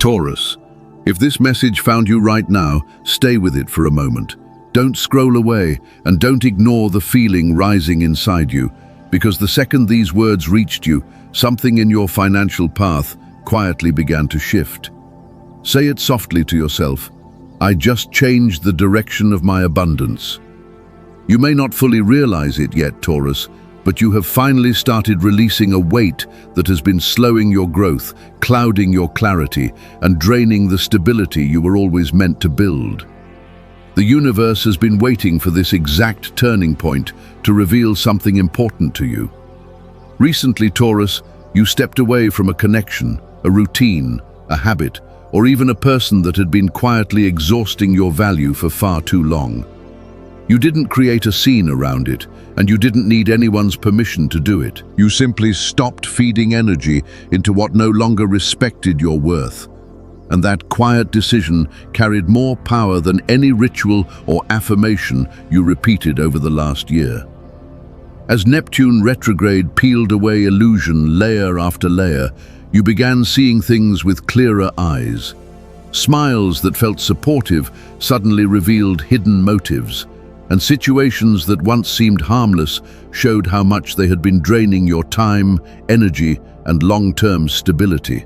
Taurus, if this message found you right now, stay with it for a moment. Don't scroll away and don't ignore the feeling rising inside you, because the second these words reached you, something in your financial path quietly began to shift. Say it softly to yourself, I just changed the direction of my abundance. You may not fully realize it yet, Taurus, but you have finally started releasing a weight that has been slowing your growth, clouding your clarity, and draining the stability you were always meant to build. The universe has been waiting for this exact turning point to reveal something important to you. Recently, Taurus, you stepped away from a connection, a routine, a habit, or even a person that had been quietly exhausting your value for far too long. You didn't create a scene around it, and you didn't need anyone's permission to do it. You simply stopped feeding energy into what no longer respected your worth. And that quiet decision carried more power than any ritual or affirmation you repeated over the last year. As Neptune retrograde peeled away illusion layer after layer, you began seeing things with clearer eyes. Smiles that felt supportive suddenly revealed hidden motives, and situations that once seemed harmless showed how much they had been draining your time, energy, and long-term stability.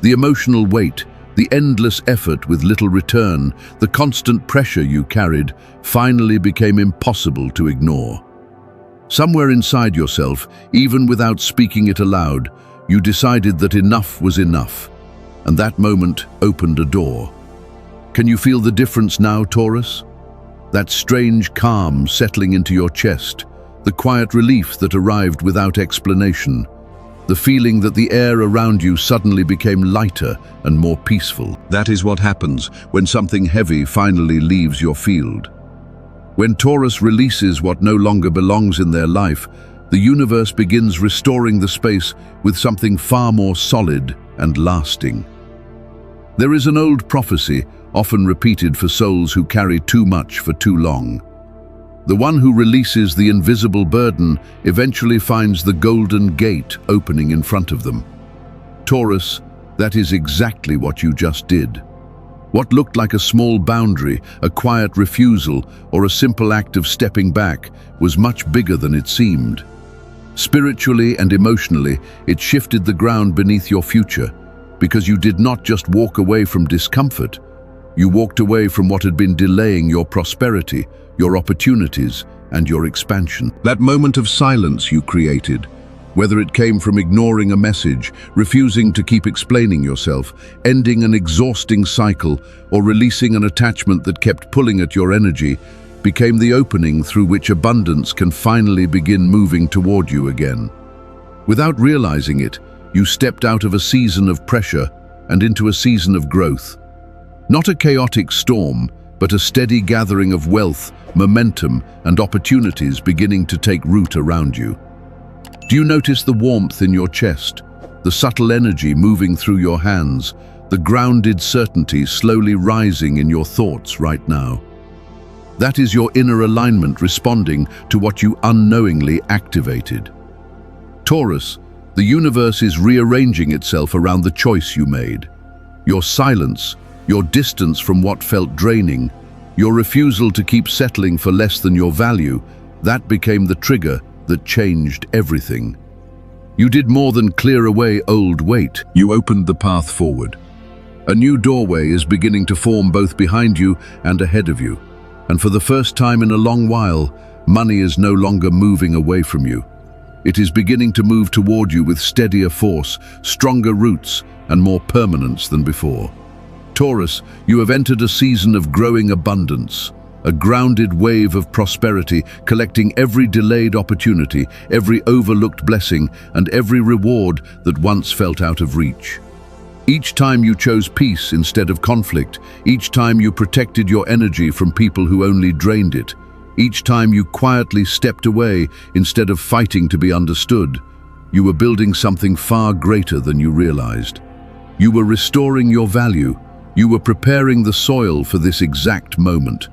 The emotional weight, the endless effort with little return, the constant pressure you carried, finally became impossible to ignore. Somewhere inside yourself, even without speaking it aloud, you decided that enough was enough, and that moment opened a door. Can you feel the difference now, Taurus? That strange calm settling into your chest, the quiet relief that arrived without explanation, the feeling that the air around you suddenly became lighter and more peaceful. That is what happens when something heavy finally leaves your field. When Taurus releases what no longer belongs in their life, the universe begins restoring the space with something far more solid and lasting. There is an old prophecy, often repeated for souls who carry too much for too long. The one who releases the invisible burden eventually finds the golden gate opening in front of them. Taurus, that is exactly what you just did. What looked like a small boundary, a quiet refusal, or a simple act of stepping back was much bigger than it seemed. Spiritually and emotionally, it shifted the ground beneath your future, because you did not just walk away from discomfort. You walked away from what had been delaying your prosperity, your opportunities, and your expansion. That moment of silence you created, whether it came from ignoring a message, refusing to keep explaining yourself, ending an exhausting cycle, or releasing an attachment that kept pulling at your energy, became the opening through which abundance can finally begin moving toward you again. Without realizing it, you stepped out of a season of pressure and into a season of growth. Not a chaotic storm, but a steady gathering of wealth, momentum, and opportunities beginning to take root around you. Do you notice the warmth in your chest, the subtle energy moving through your hands, the grounded certainty slowly rising in your thoughts right now? That is your inner alignment responding to what you unknowingly activated. Taurus, the universe is rearranging itself around the choice you made. Your silence, your distance from what felt draining, your refusal to keep settling for less than your value, that became the trigger that changed everything. You did more than clear away old weight. You opened the path forward. A new doorway is beginning to form both behind you and ahead of you. And for the first time in a long while, money is no longer moving away from you. It is beginning to move toward you with steadier force, stronger roots, and more permanence than before. Taurus, you have entered a season of growing abundance, a grounded wave of prosperity, collecting every delayed opportunity, every overlooked blessing, and every reward that once felt out of reach. Each time you chose peace instead of conflict, each time you protected your energy from people who only drained it, each time you quietly stepped away instead of fighting to be understood, you were building something far greater than you realized. You were restoring your value. You were preparing the soil for this exact moment.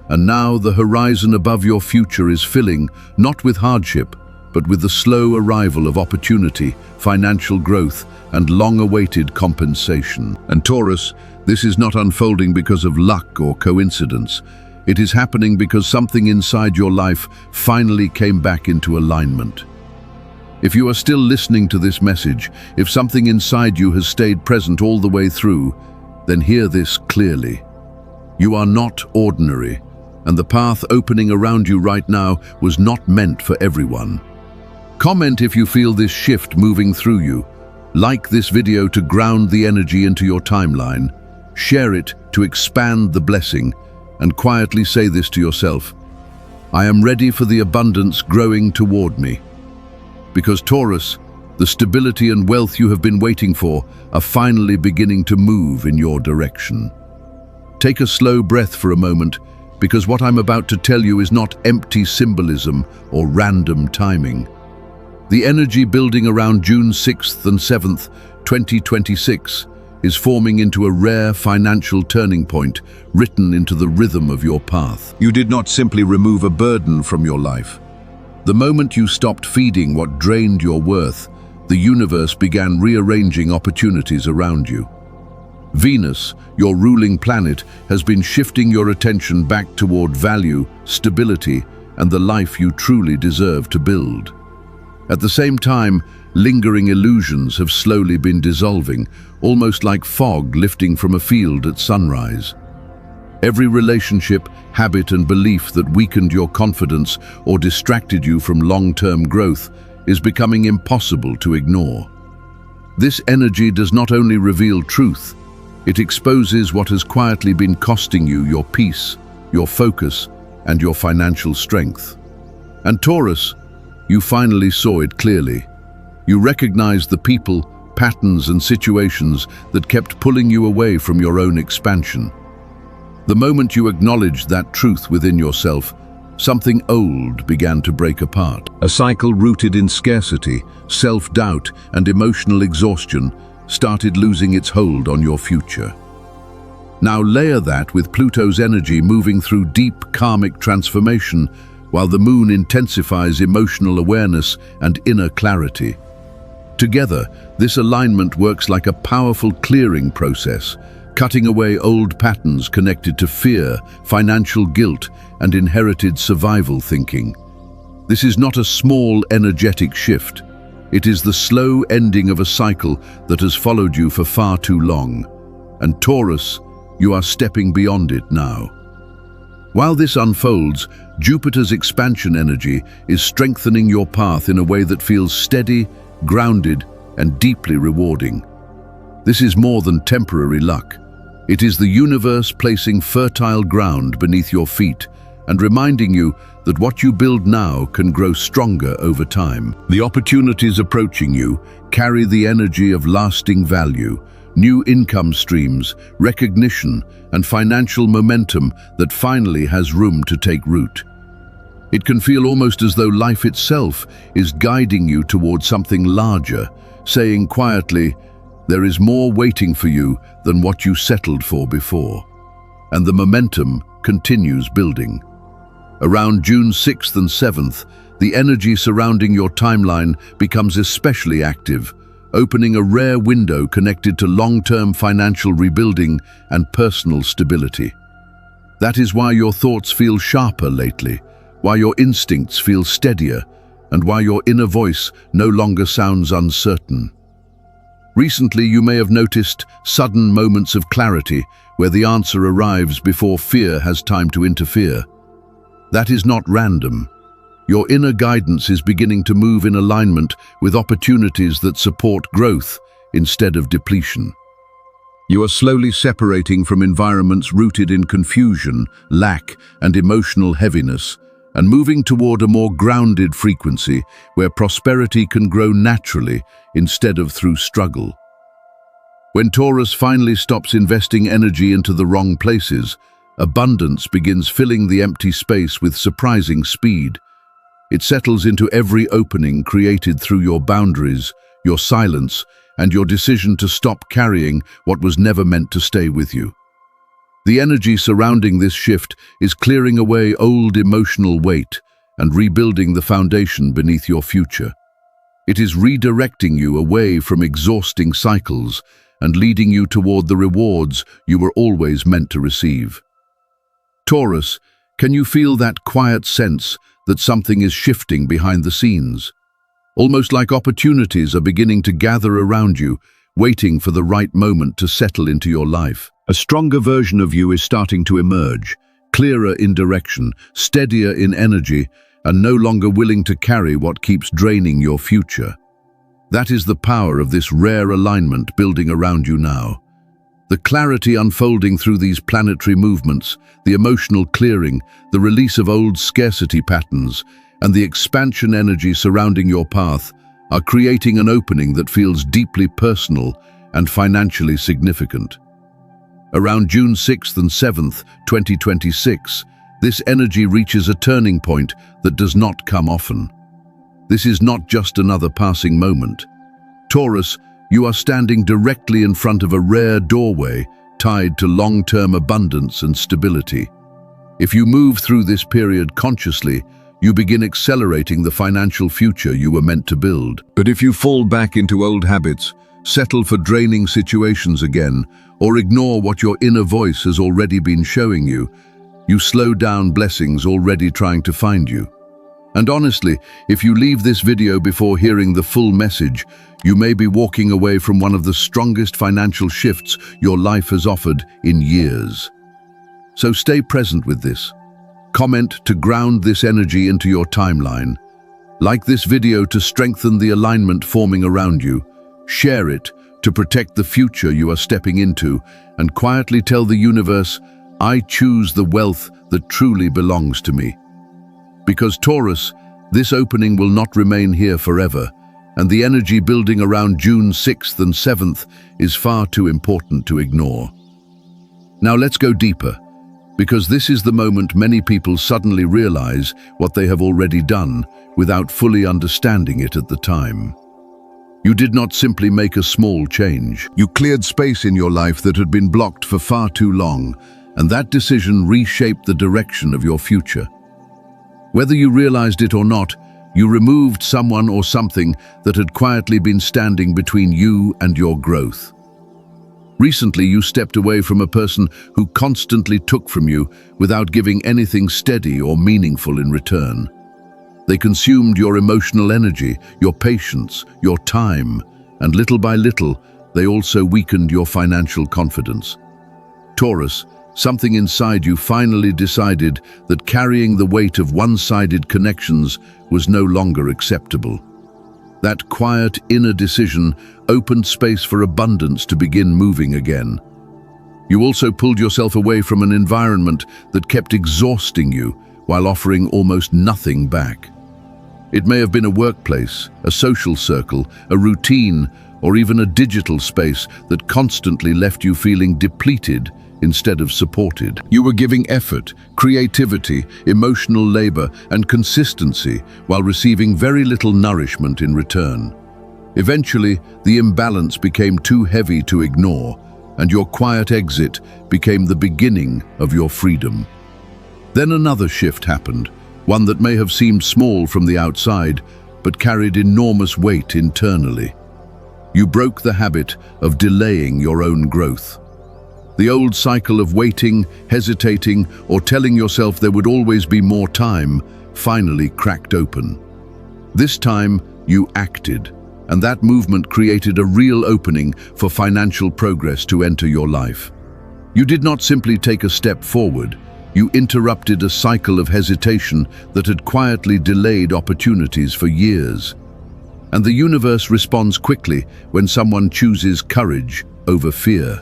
And now the horizon above your future is filling, not with hardship, but with the slow arrival of opportunity, financial growth, and long-awaited compensation. And Taurus, this is not unfolding because of luck or coincidence. It is happening because something inside your life finally came back into alignment. If you are still listening to this message, if something inside you has stayed present all the way through, then hear this clearly. You are not ordinary, and the path opening around you right now was not meant for everyone. Comment if you feel this shift moving through you. Like this video to ground the energy into your timeline. Share it to expand the blessing, and quietly say this to yourself: I am ready for the abundance growing toward me. Because Taurus, the stability and wealth you have been waiting for are finally beginning to move in your direction. Take a slow breath for a moment, because what I'm about to tell you is not empty symbolism or random timing. The energy building around June 6th and 7th, 2026, is forming into a rare financial turning point written into the rhythm of your path. You did not simply remove a burden from your life. The moment you stopped feeding what drained your worth, the universe began rearranging opportunities around you. Venus, your ruling planet, has been shifting your attention back toward value, stability, and the life you truly deserve to build. At the same time, lingering illusions have slowly been dissolving, almost like fog lifting from a field at sunrise. Every relationship, habit, and belief that weakened your confidence or distracted you from long-term growth is becoming impossible to ignore. This energy does not only reveal truth, it exposes what has quietly been costing you your peace, your focus, and your financial strength. And Taurus, you finally saw it clearly. You recognized the people, patterns, and situations that kept pulling you away from your own expansion. The moment you acknowledged that truth within yourself, something old began to break apart. A cycle rooted in scarcity, self-doubt, and emotional exhaustion started losing its hold on your future. Now layer that with Pluto's energy moving through deep karmic transformation, while the moon intensifies emotional awareness and inner clarity. Together, this alignment works like a powerful clearing process, cutting away old patterns connected to fear, financial guilt, and inherited survival thinking. This is not a small energetic shift. It is the slow ending of a cycle that has followed you for far too long. And Taurus, you are stepping beyond it now. While this unfolds, Jupiter's expansion energy is strengthening your path in a way that feels steady, grounded, and deeply rewarding. This is more than temporary luck. It is the universe placing fertile ground beneath your feet and reminding you that what you build now can grow stronger over time. The opportunities approaching you carry the energy of lasting value, new income streams, recognition, and financial momentum that finally has room to take root. It can feel almost as though life itself is guiding you towards something larger, saying quietly, there is more waiting for you than what you settled for before. And the momentum continues building. Around June 6th and 7th, the energy surrounding your timeline becomes especially active, opening a rare window connected to long-term financial rebuilding and personal stability. That is why your thoughts feel sharper lately, why your instincts feel steadier, and why your inner voice no longer sounds uncertain. Recently, you may have noticed sudden moments of clarity where the answer arrives before fear has time to interfere. That is not random. Your inner guidance is beginning to move in alignment with opportunities that support growth instead of depletion. You are slowly separating from environments rooted in confusion, lack, and emotional heaviness, and moving toward a more grounded frequency where prosperity can grow naturally instead of through struggle. When Taurus finally stops investing energy into the wrong places, abundance begins filling the empty space with surprising speed. It settles into every opening created through your boundaries, your silence, and your decision to stop carrying what was never meant to stay with you. The energy surrounding this shift is clearing away old emotional weight and rebuilding the foundation beneath your future. It is redirecting you away from exhausting cycles and leading you toward the rewards you were always meant to receive. Taurus, can you feel that quiet sense that something is shifting behind the scenes? Almost like opportunities are beginning to gather around you, waiting for the right moment to settle into your life. A stronger version of you is starting to emerge, clearer in direction, steadier in energy, and no longer willing to carry what keeps draining your future. That is the power of this rare alignment building around you now. The clarity unfolding through these planetary movements, the emotional clearing, the release of old scarcity patterns, and the expansion energy surrounding your path are creating an opening that feels deeply personal and financially significant. Around June 6th and 7th, 2026, this energy reaches a turning point that does not come often. This is not just another passing moment. Taurus, you are standing directly in front of a rare doorway tied to long-term abundance and stability. If you move through this period consciously, you begin accelerating the financial future you were meant to build. But if you fall back into old habits, settle for draining situations again, or ignore what your inner voice has already been showing you, you slow down blessings already trying to find you. And honestly, if you leave this video before hearing the full message, you may be walking away from one of the strongest financial shifts your life has offered in years. So stay present with this. Comment to ground this energy into your timeline. Like this video to strengthen the alignment forming around you. Share it to protect the future you are stepping into, and quietly tell the universe, I choose the wealth that truly belongs to me. Because Taurus, this opening will not remain here forever, and the energy building around June 6th and 7th is far too important to ignore. Now let's go deeper, because this is the moment many people suddenly realize what they have already done without fully understanding it at the time. You did not simply make a small change. You cleared space in your life that had been blocked for far too long, and that decision reshaped the direction of your future. Whether you realized it or not, you removed someone or something that had quietly been standing between you and your growth. Recently, you stepped away from a person who constantly took from you without giving anything steady or meaningful in return. They consumed your emotional energy, your patience, your time, and little by little, they also weakened your financial confidence. Taurus, something inside you finally decided that carrying the weight of one-sided connections was no longer acceptable. That quiet inner decision opened space for abundance to begin moving again. You also pulled yourself away from an environment that kept exhausting you while offering almost nothing back. It may have been a workplace, a social circle, a routine, or even a digital space that constantly left you feeling depleted instead of supported. You were giving effort, creativity, emotional labor, and consistency while receiving very little nourishment in return. Eventually, the imbalance became too heavy to ignore, and your quiet exit became the beginning of your freedom. Then another shift happened, one that may have seemed small from the outside, but carried enormous weight internally. You broke the habit of delaying your own growth. The old cycle of waiting, hesitating, or telling yourself there would always be more time finally cracked open. This time, you acted, and that movement created a real opening for financial progress to enter your life. You did not simply take a step forward, you interrupted a cycle of hesitation that had quietly delayed opportunities for years. And the universe responds quickly when someone chooses courage over fear.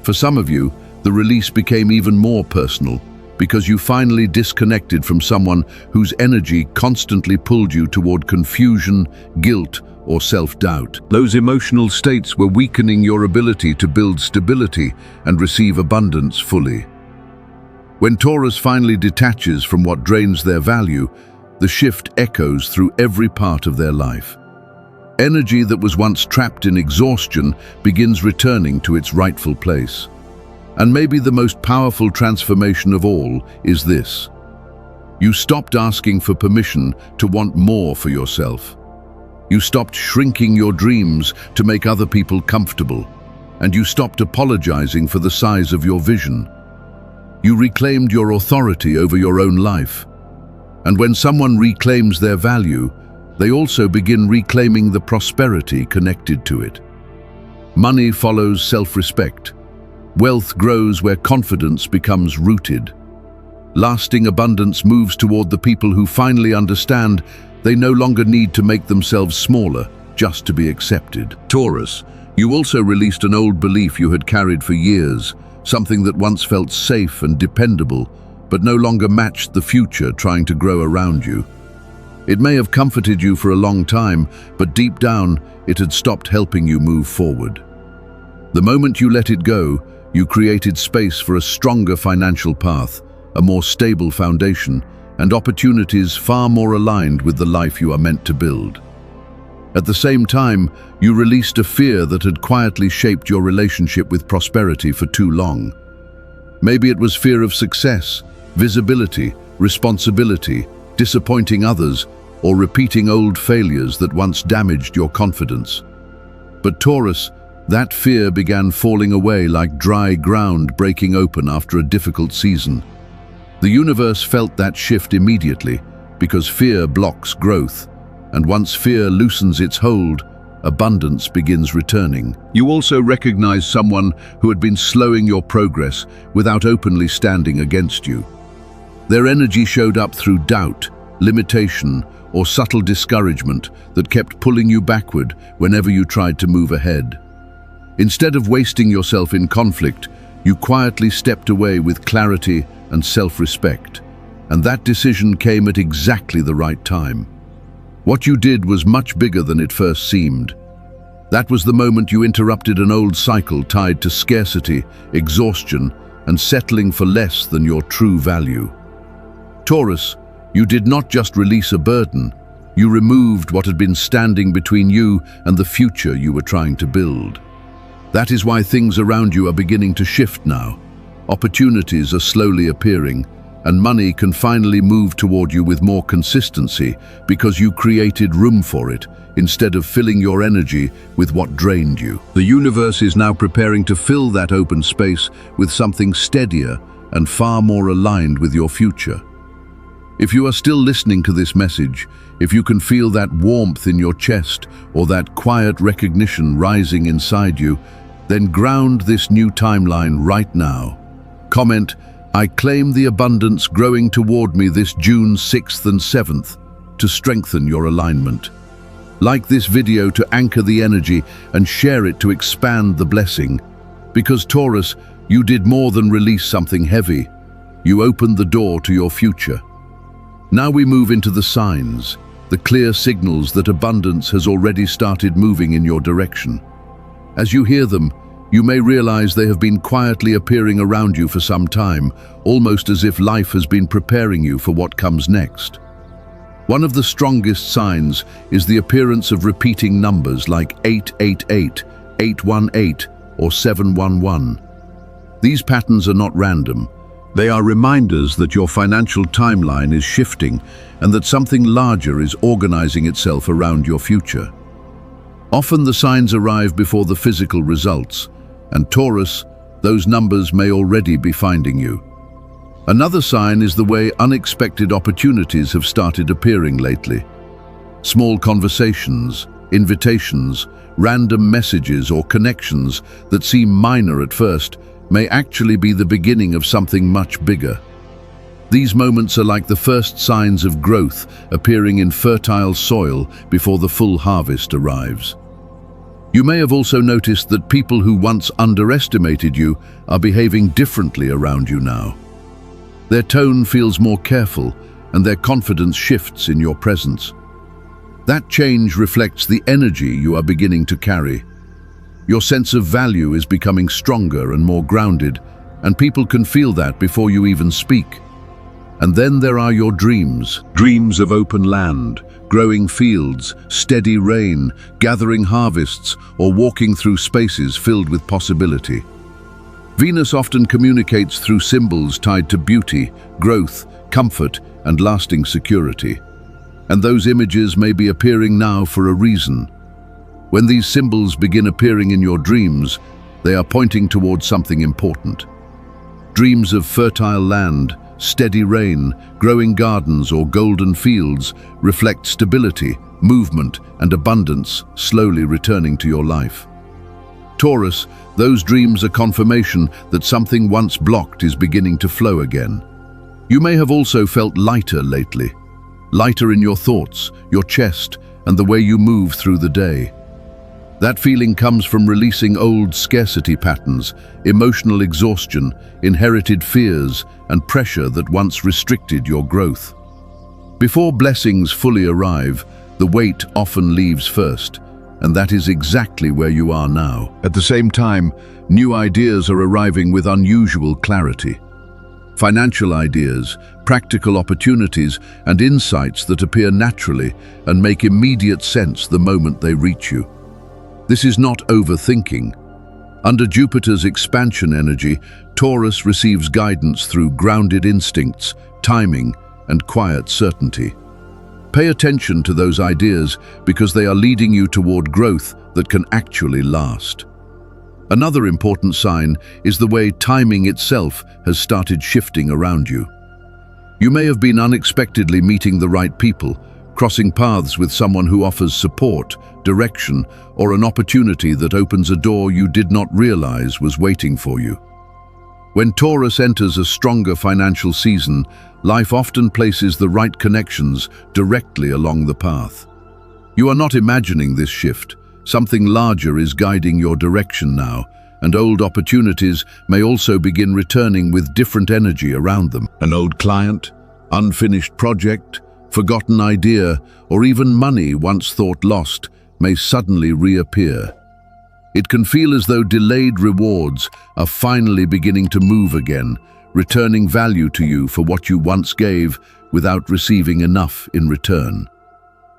For some of you, the release became even more personal because you finally disconnected from someone whose energy constantly pulled you toward confusion, guilt, or self-doubt. Those emotional states were weakening your ability to build stability and receive abundance fully. When Taurus finally detaches from what drains their value, the shift echoes through every part of their life. Energy that was once trapped in exhaustion begins returning to its rightful place. And maybe the most powerful transformation of all is this. You stopped asking for permission to want more for yourself. You stopped shrinking your dreams to make other people comfortable, and you stopped apologizing for the size of your vision. You reclaimed your authority over your own life. And when someone reclaims their value, they also begin reclaiming the prosperity connected to it. Money follows self-respect. Wealth grows where confidence becomes rooted. Lasting abundance moves toward the people who finally understand they no longer need to make themselves smaller just to be accepted. Taurus, you also released an old belief you had carried for years, something that once felt safe and dependable, but no longer matched the future trying to grow around you. It may have comforted you for a long time, but deep down, it had stopped helping you move forward. The moment you let it go, you created space for a stronger financial path, a more stable foundation, and opportunities far more aligned with the life you are meant to build. At the same time, you released a fear that had quietly shaped your relationship with prosperity for too long. Maybe it was fear of success, visibility, responsibility, disappointing others, or repeating old failures that once damaged your confidence. But Taurus, that fear began falling away like dry ground breaking open after a difficult season. The universe felt that shift immediately, because fear blocks growth, and once fear loosens its hold, abundance begins returning. You also recognized someone who had been slowing your progress without openly standing against you. Their energy showed up through doubt, limitation, or subtle discouragement that kept pulling you backward whenever you tried to move ahead. Instead of wasting yourself in conflict, you quietly stepped away with clarity and self-respect, and that decision came at exactly the right time. What you did was much bigger than it first seemed. That was the moment you interrupted an old cycle tied to scarcity, exhaustion, and settling for less than your true value. Taurus, you did not just release a burden, you removed what had been standing between you and the future you were trying to build. That is why things around you are beginning to shift now. Opportunities are slowly appearing, and money can finally move toward you with more consistency because you created room for it instead of filling your energy with what drained you. The universe is now preparing to fill that open space with something steadier and far more aligned with your future. If you are still listening to this message, if you can feel that warmth in your chest or that quiet recognition rising inside you, then ground this new timeline right now. Comment, "I claim the abundance growing toward me this June 6th and 7th to strengthen your alignment." Like this video to anchor the energy and share it to expand the blessing. Because Taurus, you did more than release something heavy. You opened the door to your future. Now we move into the signs, the clear signals that abundance has already started moving in your direction. As you hear them, you may realize they have been quietly appearing around you for some time, almost as if life has been preparing you for what comes next. One of the strongest signs is the appearance of repeating numbers like 888, 818, or 711. These patterns are not random. They are reminders that your financial timeline is shifting and that something larger is organizing itself around your future. Often the signs arrive before the physical results, and Taurus, those numbers may already be finding you. Another sign is the way unexpected opportunities have started appearing lately. Small conversations, invitations, random messages or connections that seem minor at first may actually be the beginning of something much bigger. These moments are like the first signs of growth appearing in fertile soil before the full harvest arrives. You may have also noticed that people who once underestimated you are behaving differently around you now. Their tone feels more careful, and their confidence shifts in your presence. That change reflects the energy you are beginning to carry. Your sense of value is becoming stronger and more grounded, and people can feel that before you even speak. And then there are your dreams. Dreams of open land, growing fields, steady rain, gathering harvests, or walking through spaces filled with possibility. Venus often communicates through symbols tied to beauty, growth, comfort, and lasting security. And those images may be appearing now for a reason. When these symbols begin appearing in your dreams, they are pointing towards something important. Dreams of fertile land, steady rain, growing gardens, or golden fields reflect stability, movement, and abundance slowly returning to your life. Taurus, those dreams are confirmation that something once blocked is beginning to flow again. You may have also felt lighter lately. Lighter in your thoughts, your chest, and the way you move through the day. That feeling comes from releasing old scarcity patterns, emotional exhaustion, inherited fears, and pressure that once restricted your growth. Before blessings fully arrive, the weight often leaves first, and that is exactly where you are now. At the same time, new ideas are arriving with unusual clarity. Financial ideas, practical opportunities, and insights that appear naturally and make immediate sense the moment they reach you. This is not overthinking. Under Jupiter's expansion energy, Taurus receives guidance through grounded instincts, timing, and quiet certainty. Pay attention to those ideas because they are leading you toward growth that can actually last. Another important sign is the way timing itself has started shifting around you. You may have been unexpectedly meeting the right people, crossing paths with someone who offers support, direction, or an opportunity that opens a door you did not realize was waiting for you. When Taurus enters a stronger financial season, life often places the right connections directly along the path. You are not imagining this shift. Something larger is guiding your direction now, and old opportunities may also begin returning with different energy around them. An old client, unfinished project, forgotten idea, or even money once thought lost may suddenly reappear. It can feel as though delayed rewards are finally beginning to move again, returning value to you for what you once gave without receiving enough in return.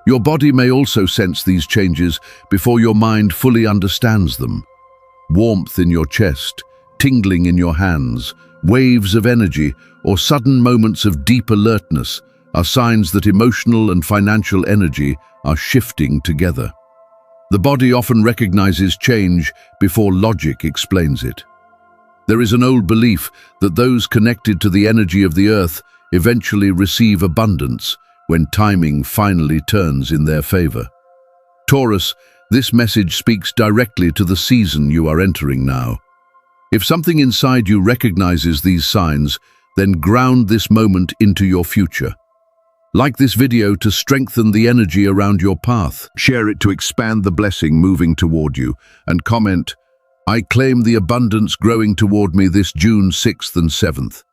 Your body may also sense these changes before your mind fully understands them. Warmth in your chest, tingling in your hands, waves of energy, or sudden moments of deep alertness are signs that emotional and financial energy are shifting together. The body often recognizes change before logic explains it. There is an old belief that those connected to the energy of the earth eventually receive abundance when timing finally turns in their favor. Taurus, this message speaks directly to the season you are entering now. If something inside you recognizes these signs, then ground this moment into your future. Like this video to strengthen the energy around your path. Share it to expand the blessing moving toward you, and comment, "I claim the abundance growing toward me this June 6th and 7th.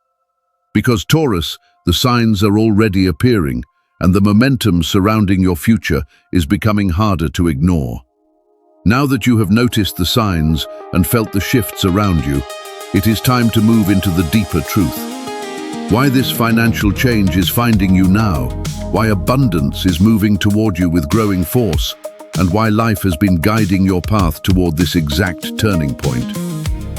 Because Taurus, the signs are already appearing, and the momentum surrounding your future is becoming harder to ignore. Now that you have noticed the signs and felt the shifts around you, it is time to move into the deeper truth. Why this financial change is finding you now, why abundance is moving toward you with growing force, and why life has been guiding your path toward this exact turning point.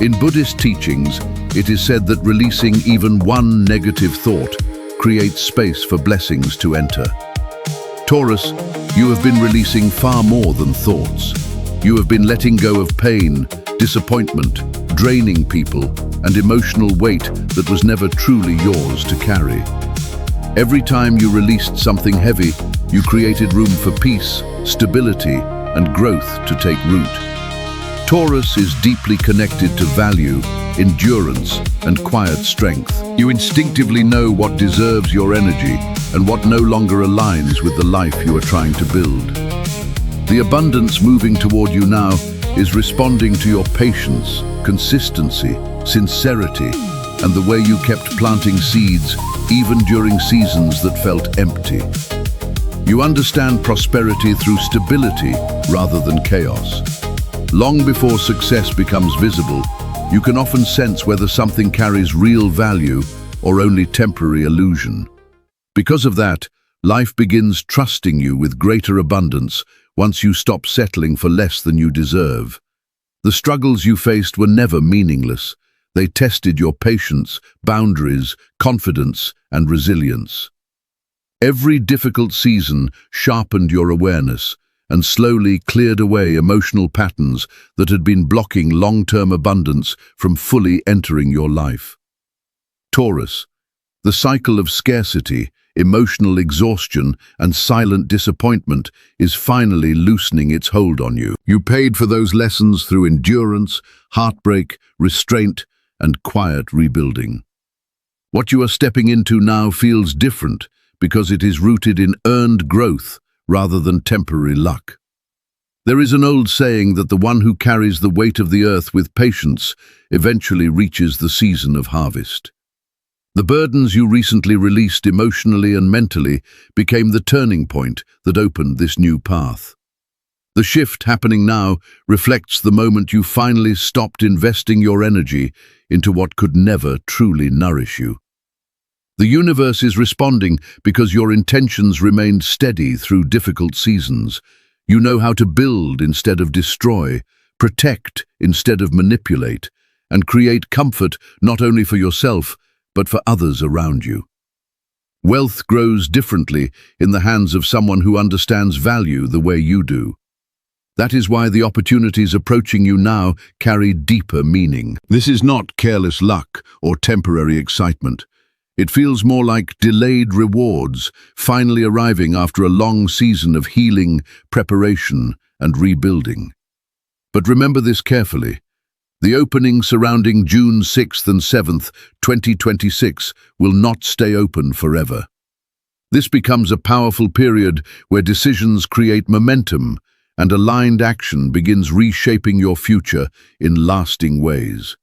In Buddhist teachings, it is said that releasing even one negative thought creates space for blessings to enter. Taurus, you have been releasing far more than thoughts. You have been letting go of pain, disappointment, draining people, and emotional weight that was never truly yours to carry. Every time you released something heavy, you created room for peace, stability, and growth to take root. Taurus is deeply connected to value, endurance, and quiet strength. You instinctively know what deserves your energy and what no longer aligns with the life you are trying to build. The abundance moving toward you now is responding to your patience, consistency, sincerity, and the way you kept planting seeds even during seasons that felt empty. You understand prosperity through stability rather than chaos. Long before success becomes visible, you can often sense whether something carries real value or only temporary illusion. Because of that, life begins trusting you with greater abundance once you stop settling for less than you deserve. The struggles you faced were never meaningless. They tested your patience, boundaries, confidence, and resilience. Every difficult season sharpened your awareness and slowly cleared away emotional patterns that had been blocking long-term abundance from fully entering your life. Taurus, the cycle of scarcity, emotional exhaustion, and silent disappointment is finally loosening its hold on you. You paid for those lessons through endurance, heartbreak, restraint, and quiet rebuilding. What you are stepping into now feels different because it is rooted in earned growth rather than temporary luck. There is an old saying that the one who carries the weight of the earth with patience eventually reaches the season of harvest. The burdens you recently released emotionally and mentally became the turning point that opened this new path. The shift happening now reflects the moment you finally stopped investing your energy into what could never truly nourish you. The universe is responding because your intentions remained steady through difficult seasons. You know how to build instead of destroy, protect instead of manipulate, and create comfort not only for yourself, but for others around you. Wealth grows differently in the hands of someone who understands value the way you do. That is why the opportunities approaching you now carry deeper meaning. This is not careless luck or temporary excitement. It feels more like delayed rewards, finally arriving after a long season of healing, preparation, and rebuilding. But remember this carefully. The opening surrounding June 6th and 7th, 2026 will not stay open forever. This becomes a powerful period where decisions create momentum and aligned action begins reshaping your future in lasting ways.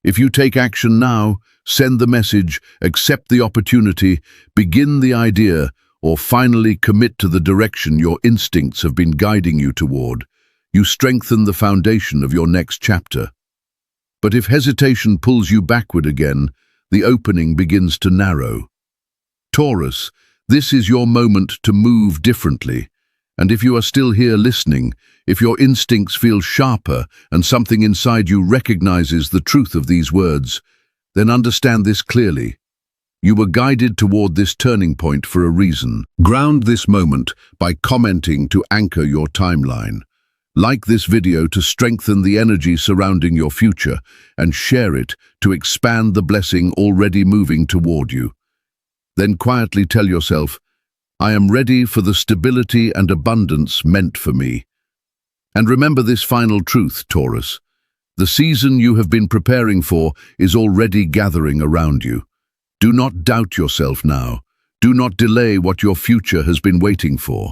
If you take action now, send the message, accept the opportunity, begin the idea, or finally commit to the direction your instincts have been guiding you toward, you strengthen the foundation of your next chapter. But if hesitation pulls you backward again, the opening begins to narrow. Taurus, this is your moment to move differently. And if you are still here listening, if your instincts feel sharper and something inside you recognizes the truth of these words, then understand this clearly. You were guided toward this turning point for a reason. Ground this moment by commenting to anchor your timeline. Like this video to strengthen the energy surrounding your future, and share it to expand the blessing already moving toward you. Then quietly tell yourself, I am ready for the stability and abundance meant for me. And remember this final truth, Taurus. The season you have been preparing for is already gathering around you. Do not doubt yourself now. Do not delay what your future has been waiting for.